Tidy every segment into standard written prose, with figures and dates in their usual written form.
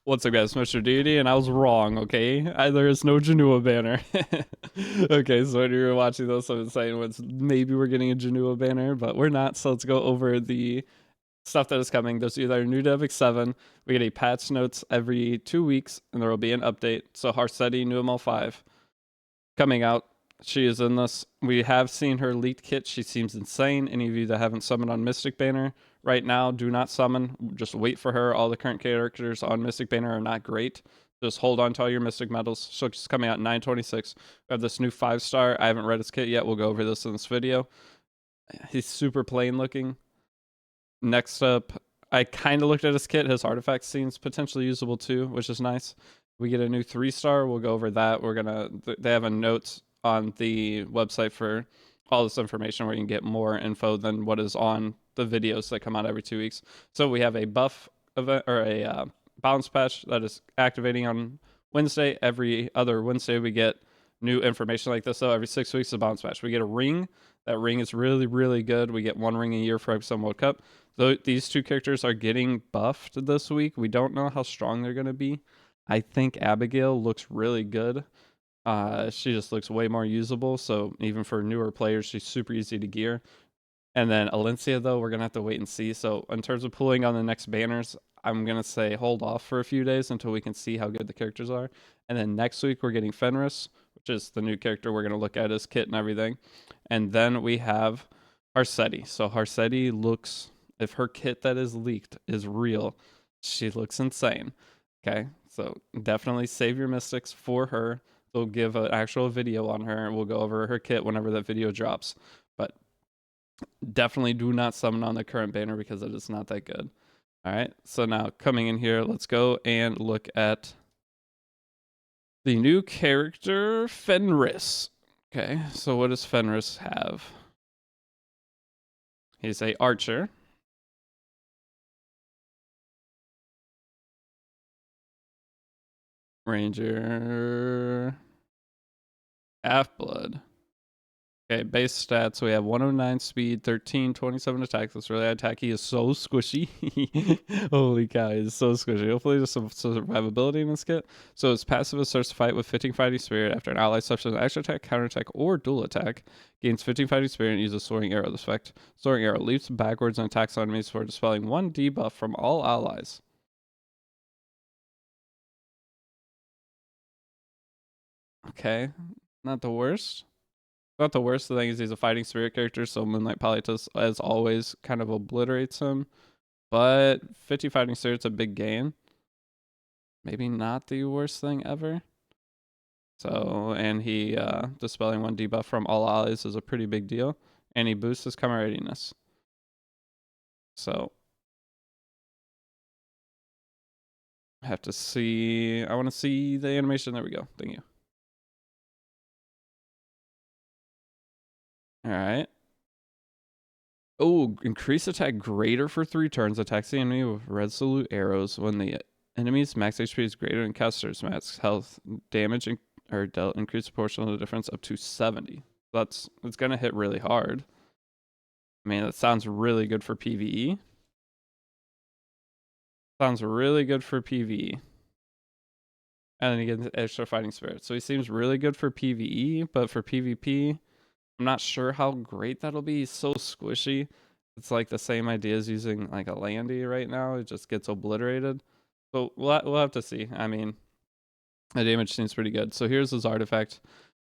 What's up, guys? Mr. Deity, and I was wrong, okay? There is no Janua banner. Okay, so when you were watching this, I was saying maybe we're getting a Janua banner, but we're not, so let's go over the stuff that is coming. There's either a new Devic 7, we get a patch notes every 2 weeks, and there will be an update. So Harsetti, new ML5, coming out. She is in this. We have seen her leaked kit. She seems insane. Any of you that haven't summoned on Mystic Banner right now, do not summon. Just wait for her. All the current characters on Mystic Banner are not great. Just hold on to all your Mystic medals. She's coming out 926. We have this new 5-star. I haven't read his kit yet. We'll go over this in this video. He's super plain looking. Next up, I kind of looked at his kit. His artifact seems potentially usable too, which is nice. We get a new 3-star. We'll go over that. They have a note on the website for all this information where you can get more info than what is on the videos that come out every 2 weeks. So we have a buff event or a balance patch that is activating on Wednesday. Every other Wednesday, we get new information like this. So every 6 weeks, a balance patch. We get a ring. That ring is really, really good. We get one ring a year for every Sun World Cup. Though these two characters are getting buffed this week, we don't know how strong they're going to be. I think Abigail looks really good. She just looks way more usable. So even for newer players, she's super easy to gear. And then Alencia, though, we're going to have to wait and see. So in terms of pulling on the next banners, I'm going to say hold off for a few days until we can see how good the characters are. And then next week, we're getting Fenris, which is the new character we're going to look at his kit and everything. And then we have Harsetti. So Harsetti looks, if her kit that is leaked is real, she looks insane. Okay, so definitely save your mystics for her. They'll give an actual video on her, and we'll go over her kit whenever that video drops. But definitely do not summon on the current banner because it is not that good. All right, so now coming in here, let's go and look at the new character, Fenris. Okay, so what does Fenris have? He's a archer. Ranger. Half-blood. Okay, base stats, we have 109 speed, 13, 27 attack. That's really high attack. He is so squishy. Holy cow, he's so squishy. Hopefully there's some survivability in this kit. So his passive is starts to fight with 15 fighting spirit after an ally suffers an extra attack, counter attack, or dual attack. Gains 15 fighting spirit and uses soaring arrow. This effect, soaring arrow leaps backwards and attacks enemies for dispelling 1 debuff from all allies. Okay, not the worst. Not the worst. The thing is, he's a fighting spirit character, so Moonlight Politus, as always, kind of obliterates him. But 50 fighting spirit's a big gain. Maybe not the worst thing ever. So, and he dispelling 1 debuff from all allies is a pretty big deal. And he boosts his combat readiness. So, I have to see. I want to see the animation. There we go. Thank you. All right. Oh, increase attack greater for 3 turns. Attacks the enemy with resolute arrows when the enemy's max HP is greater than caster's max health. Damage or dealt increased proportional difference up to 70. It's gonna hit really hard. I mean, that sounds really good for PvE. Sounds really good for PvE. And then he gets extra fighting spirit. So he seems really good for PvE, but for PvP, I'm not sure how great that'll be. He's so squishy. It's like the same idea as using like a Landy right now. It just gets obliterated. So we'll have to see. I mean, the damage seems pretty good. So here's his artifact.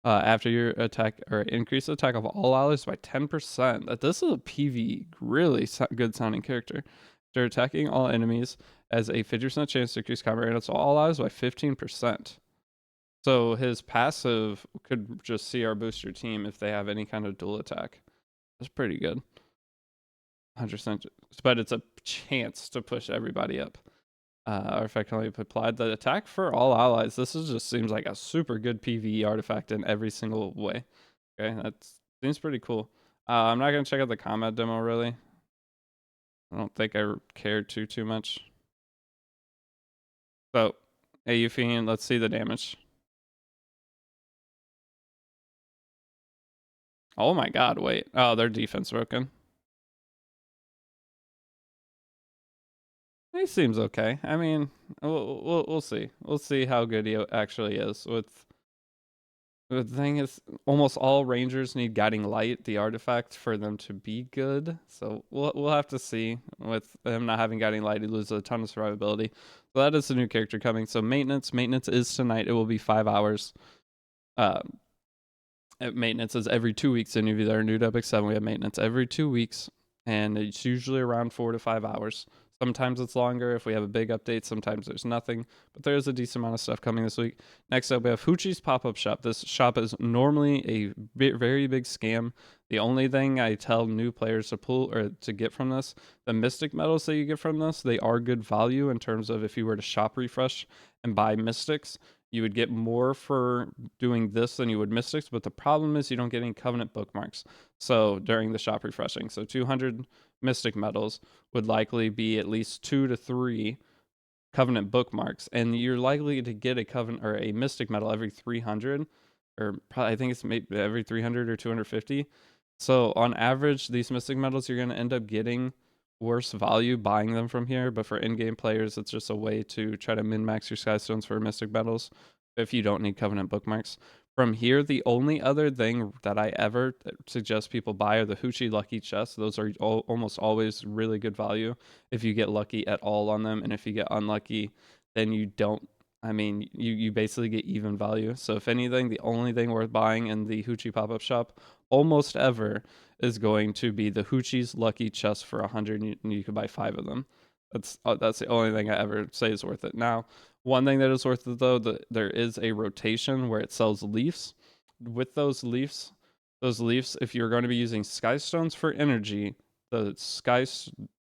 After your attack or increase the attack of all allies by 10%. This is a PvE really good sounding character. After attacking all enemies, as a 50% chance to increase combat radius of all allies by 15%. So his passive could just CR boost your team if they have any kind of dual attack. That's pretty good. 100%, but it's a chance to push everybody up. Artifact only applied the attack for all allies. This just seems like a super good PvE artifact in every single way. Okay, that seems pretty cool. I'm not gonna check out the combat demo really. I don't think I cared too much. So, AU Fiend, let's see the damage. Oh my god, wait. Oh, their defense broken. He seems okay. I mean, we'll see. We'll see how good he actually is. The thing is, almost all rangers need guiding light, the artifact, for them to be good. So we'll have to see. With him not having guiding light, he loses a ton of survivability. So that is the new character coming. So maintenance is tonight. It will be 5 hours. Uh, Maintenance is every 2 weeks in UV. There are new Epic 7. We have maintenance every 2 weeks, and it's usually around 4 to 5 hours. Sometimes it's longer if we have a big update. Sometimes there's nothing, but there's a decent amount of stuff coming this week. Next up, we have Huche's pop-up shop. This shop is normally a very big scam. The only thing I tell new players to pull or to get from this, the mystic medals that you get from this, they are good value in terms of if you were to shop refresh and buy mystics, you would get more for doing this than you would mystics, but the problem is you don't get any covenant bookmarks. So during the shop refreshing, so 200 mystic medals would likely be at least 2 to 3 covenant bookmarks, and you're likely to get a covenant or a mystic medal every 300, or probably I think it's maybe every 300 or 250. So on average, these mystic medals you're going to end up getting worse value buying them from here, but for in-game players, it's just a way to try to min-max your skystones for mystic medals if you don't need covenant bookmarks. From here, the only other thing that I ever suggest people buy are the Huche lucky chests. Those are almost always really good value if you get lucky at all on them, and if you get unlucky, then you don't. I mean, you basically get even value. So if anything, the only thing worth buying in the Huche pop-up shop almost ever is going to be the Huche's lucky chest for 100, and you can buy 5 of them. That's the only thing I ever say is worth it. Now, one thing that is worth it though, there is a rotation where it sells leaves. With those leaves, if you're going to be using sky stones for energy, the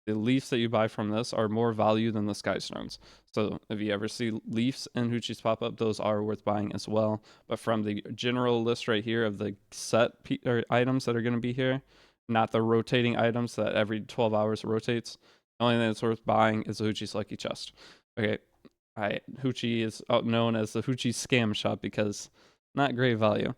leaves that you buy from this are more value than the sky stones. So if you ever see leaves and Huche's pop up, those are worth buying as well. But from the general list right here of the set items that are going to be here, not the rotating items that every 12 hours rotates, the only thing that's worth buying is the Huche's lucky chest. Okay, Huche is known as the Huche scam shop because not great value.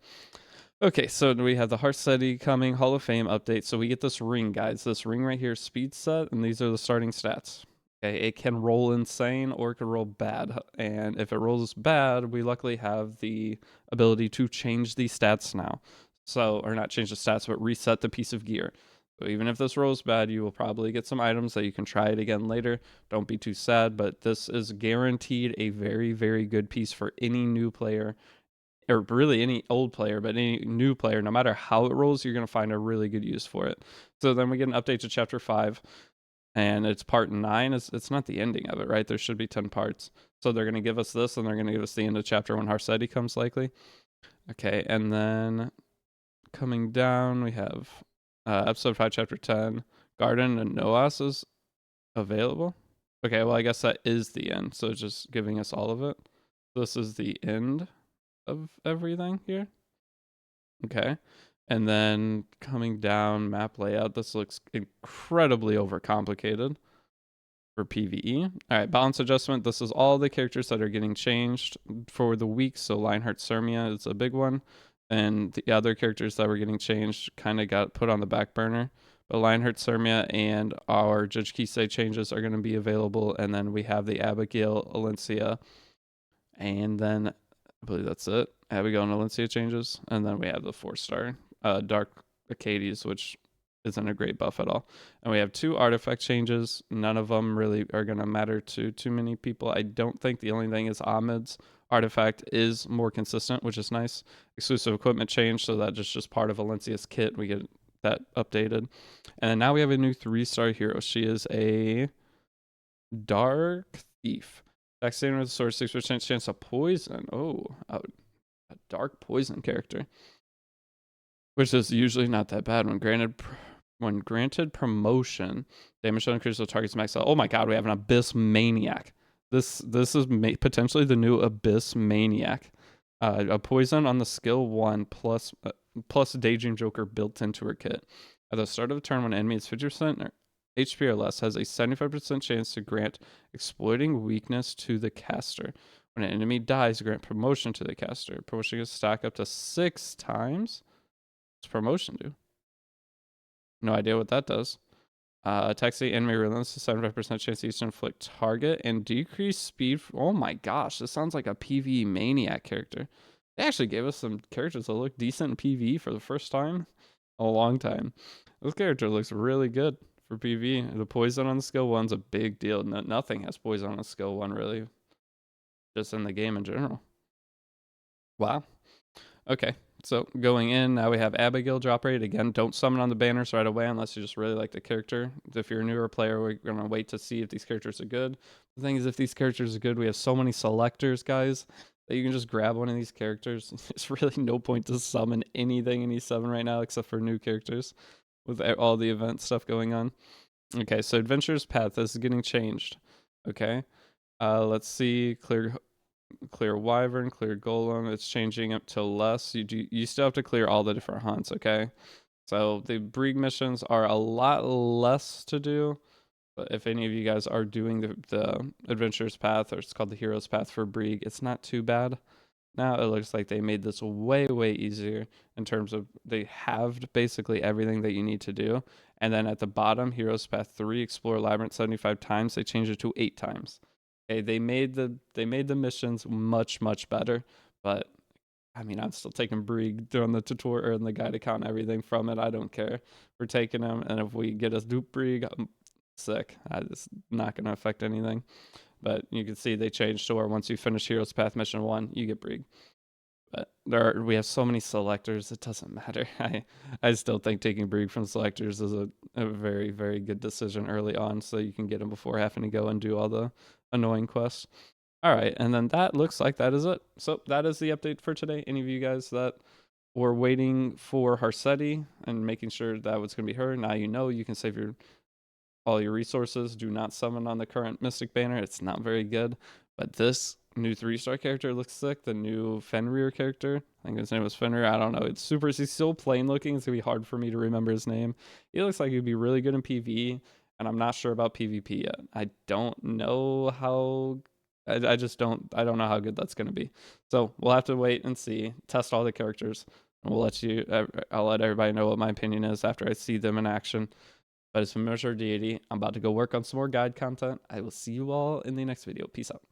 Okay, so we have the Harsetti coming Hall of Fame update. So we get this ring, guys. This ring right here, speed set, and these are the starting stats. Okay, it can roll insane or it can roll bad. And if it rolls bad, we luckily have the ability to change the stats now. So, or not change the stats, but reset the piece of gear. So even if this rolls bad, you will probably get some items that you can try it again later. Don't be too sad, but this is guaranteed a very good piece for any new player, or really any old player, but any new player. No matter how it rolls, you're going to find a really good use for it. So then we get an update to chapter 5, and it's part 9. It's not the ending of it, right? There should be 10 parts. So they're going to give us this, and they're going to give us the end of chapter when Harsetti comes, likely. Okay, and then coming down, we have episode 5, chapter 10. Garden and Noas is available. Okay, well, I guess that is the end. So it's just giving us all of it. This is the end of everything here. Okay. And then coming down, map layout. This looks incredibly overcomplicated for PvE. All right, balance adjustment. This is all the characters that are getting changed for the week. So Lionheart Sermia is a big one. And the other characters that were getting changed kind of got put on the back burner. But Lionheart Sermia and our Judge Kisei changes are going to be available. And then we have the Abigail Alencia. And then I believe that's it. Abigail and Alencia changes. And then we have the 4-star Dark Acades, which isn't a great buff at all. And we have 2 artifact changes. None of them really are going to matter to too many people. I don't think. The only thing is Ahmed's artifact is more consistent, which is nice. Exclusive equipment change, so that's just part of Alencia's kit. We get that updated. And then now we have a new 3-star hero. She is a Dark Thief. Vaccinating with a sword, 6% chance of poison. Oh, a dark poison character, which is usually not that bad when granted promotion. Damage on critical targets max out. Oh my god, we have an Abyss Maniac. This is potentially the new Abyss Maniac. A poison on the skill 1 plus Daydream Joker built into her kit. At the start of the turn, when enemy is 50% HP or less, has a 75% chance to grant exploiting weakness to the caster. When an enemy dies, grant promotion to the caster. Promotion can stack up to 6 times. What's promotion do? No idea what that does. Attacks the enemy relentless, 75% chance to each inflict target, and decrease speed. Oh my gosh, this sounds like a PvE maniac character. They actually gave us some characters that look decent in PvE for the first time in a long time. This character looks really good for PvE. The poison on the skill 1's a big deal. Nothing has poison on skill 1 really, just in the game in general. Wow. Okay, so going in, now we have Abigail drop rate. Again, don't summon on the banners right away unless you just really like the character. If you're a newer player, we're going to wait to see if these characters are good. The thing is, if these characters are good, we have so many selectors, guys, that you can just grab one of these characters. There's really no point to summon anything in E7 right now except for new characters with all the event stuff going on. Okay, so Adventurer's Path is getting changed. Okay, let's see. Clear Wyvern, clear Golem. It's changing up to less. You still have to clear all the different hunts, okay? So the Brig missions are a lot less to do. But if any of you guys are doing the Adventurer's Path, or it's called the Hero's Path for Brig, it's not too bad. Now it looks like they made this way, way easier in terms of they halved basically everything that you need to do. And then at the bottom, Heroes Path 3, Explore Labyrinth 75 times, they changed it to 8 times. Okay, they made the missions much, much better. But I mean, I'm still taking Brig, doing the tutorial and the guide account and everything from it. I don't care. We're taking them, and if we get a dupe Brig, I'm sick. It's not going to affect anything. But you can see they changed to where once you finish Heroes Path Mission 1, you get Brig. But we have so many selectors, it doesn't matter. I still think taking Brig from selectors is a very, very good decision early on, so you can get them before having to go and do all the annoying quests. All right, and then that looks like that is it. So that is the update for today. Any of you guys that were waiting for Harsetti and making sure that was going to be her, now you know you can save all your resources. Do not summon on the current Mystic banner. It's not very good. But this new 3-star character looks sick. The new Fenrir character, I think his name was Fenrir. I don't know. It's super. He's still plain looking. It's going to be hard for me to remember his name. He looks like he'd be really good in PvE. And I'm not sure about PvP yet. I don't know how. I just don't. I don't know how good that's going to be. So we'll have to wait and see. Test all the characters. And we'll let you. I'll let everybody know what my opinion is after I see them in action. But it's from Deity. I'm about to go work on some more guide content. I will see you all in the next video. Peace out.